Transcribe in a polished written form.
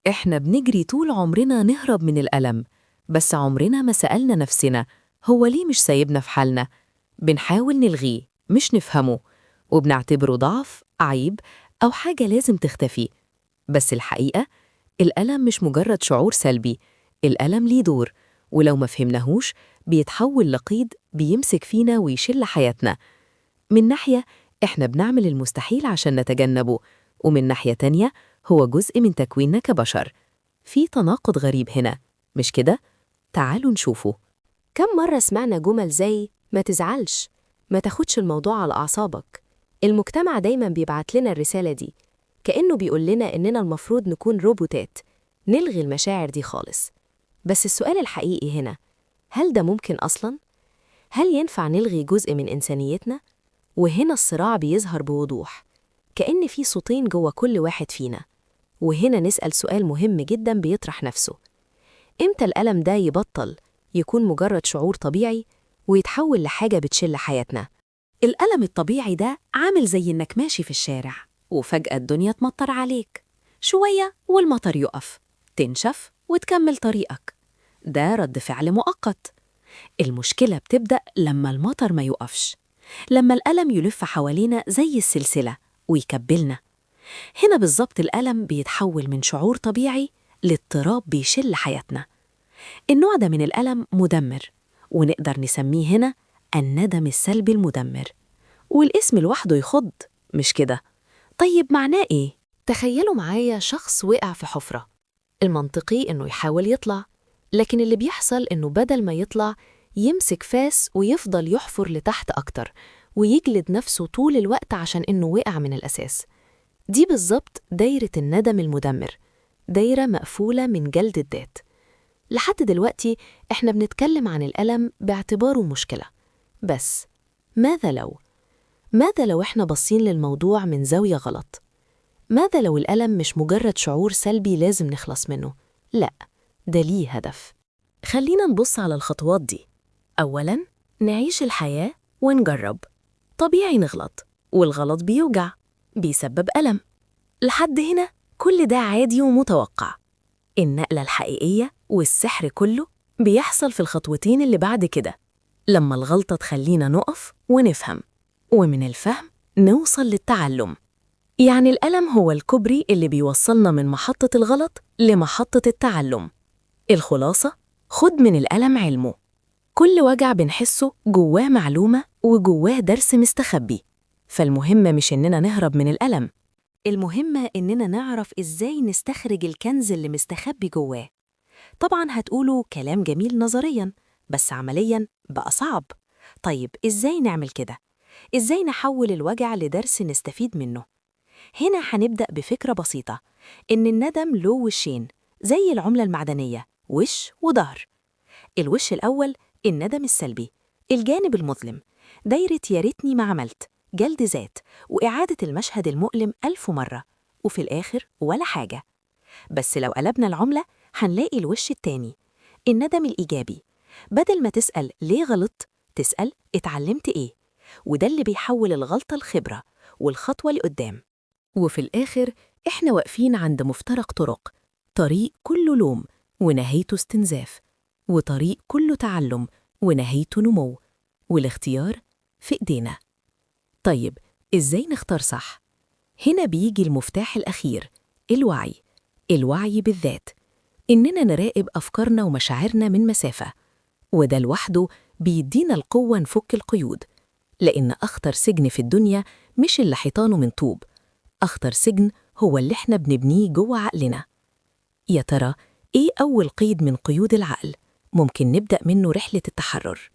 إحنا بنجري طول عمرنا نهرب من الألم، بس عمرنا ما سألنا نفسنا هو ليه مش سايبنا في حالنا؟ بنحاول نلغيه مش نفهمه، وبنعتبره ضعف، عيب، أو حاجة لازم تختفي. بس الحقيقة الألم مش مجرد شعور سلبي، الألم ليه دور، ولو ما فهمناهوش بيتحول لقيد بيمسك فينا ويشل حياتنا. من ناحية إحنا بنعمل المستحيل عشان نتجنبه، ومن ناحية تانية هو جزء من تكويننا كبشر. في تناقض غريب هنا، مش كده؟ تعالوا نشوفه. كم مرة سمعنا جمل زي ما تزعلش، ما تاخدش الموضوع على أعصابك؟ المجتمع دايما بيبعت لنا الرسالة دي، كأنه بيقول لنا إننا المفروض نكون روبوتات نلغي المشاعر دي خالص. بس السؤال الحقيقي هنا، هل ده ممكن أصلاً؟ هل ينفع نلغي جزء من إنسانيتنا؟ وهنا الصراع بيظهر بوضوح، كأن في صوتين جوه كل واحد فينا. وهنا نسأل سؤال مهم جدا بيطرح نفسه: إمتى الألم ده يبطل يكون مجرد شعور طبيعي ويتحول لحاجة بتشل حياتنا؟ الألم الطبيعي ده عامل زي إنك ماشي في الشارع وفجأة الدنيا تمطر عليك، شوية والمطر يقف، تنشف وتكمل طريقك. ده رد فعل مؤقت. المشكلة بتبدأ لما المطر ما يقفش، لما الألم يلف حوالينا زي السلسلة ويكبلنا. هنا بالظبط الألم بيتحول من شعور طبيعي لاضطراب بيشل حياتنا. النوع ده من الألم مدمر، ونقدر نسميه هنا الندم السلبي المدمر، والاسم لوحده يخض، مش كده؟ طيب معناه إيه؟ تخيلوا معايا شخص وقع في حفرة. المنطقي إنه يحاول يطلع، لكن اللي بيحصل إنه بدل ما يطلع يمسك فاس ويفضل يحفر لتحت أكتر، ويجلد نفسه طول الوقت عشان إنه وقع من الأساس. دي بالظبط دايرة الندم المدمر، دايرة مقفولة من جلد الذات. لحد دلوقتي إحنا بنتكلم عن الألم باعتباره مشكلة، بس ماذا لو إحنا باصين للموضوع من زاوية غلط؟ ماذا لو الألم مش مجرد شعور سلبي لازم نخلص منه؟ لأ، ده ليه هدف. خلينا نبص على الخطوات دي. أولاً، نعيش الحياة ونجرب. طبيعي نغلط، والغلط بيوجع، بيسبب ألم. لحد هنا كل ده عادي ومتوقع. النقلة الحقيقية والسحر كله بيحصل في الخطوتين اللي بعد كده، لما الغلطة تخلينا نقف ونفهم، ومن الفهم نوصل للتعلم. يعني الألم هو الكوبري اللي بيوصلنا من محطة الغلط لمحطة التعلم. الخلاصة: خد من الألم علمه. كل وجع بنحسه جواه معلومة وجواه درس مستخبي. فالمهم مش إننا نهرب من الألم، المهم إننا نعرف إزاي نستخرج الكنز اللي مستخبي جواه. طبعاً هتقولوا كلام جميل نظرياً، بس عملياً بقى صعب. طيب إزاي نعمل كده؟ إزاي نحول الوجع لدرس نستفيد منه؟ هنا هنبدأ بفكرة بسيطة، إن الندم له وشين زي العملة المعدنية، وش وظهر. الوش الأول الندم السلبي، الجانب المظلم، دايرة يا ريتني ما عملت، جلد ذات، وإعادة المشهد المؤلم 1000 مرة، وفي الآخر ولا حاجة. بس لو قلبنا العملة هنلاقي الوش التاني، الندم الإيجابي. بدل ما تسأل ليه غلطت، تسأل اتعلمت إيه، وده اللي بيحول الغلطة لخبرة والخطوة لقدام. وفي الآخر إحنا واقفين عند مفترق طرق، طريق كله لوم ونهايته استنزاف، وطريق كله تعلم ونهايته نمو، والاختيار في إيدينا. طيب إزاي نختار صح؟ هنا بيجي المفتاح الأخير، الوعي. الوعي بالذات، إننا نراقب أفكارنا ومشاعرنا من مسافة، وده لوحده بيدينا القوة نفك القيود. لأن أخطر سجن في الدنيا مش اللي حيطانه من طوب، أخطر سجن هو اللي إحنا بنبنيه جوه عقلنا. يا ترى إيه أول قيد من قيود العقل ممكن نبدأ منه رحلة التحرر؟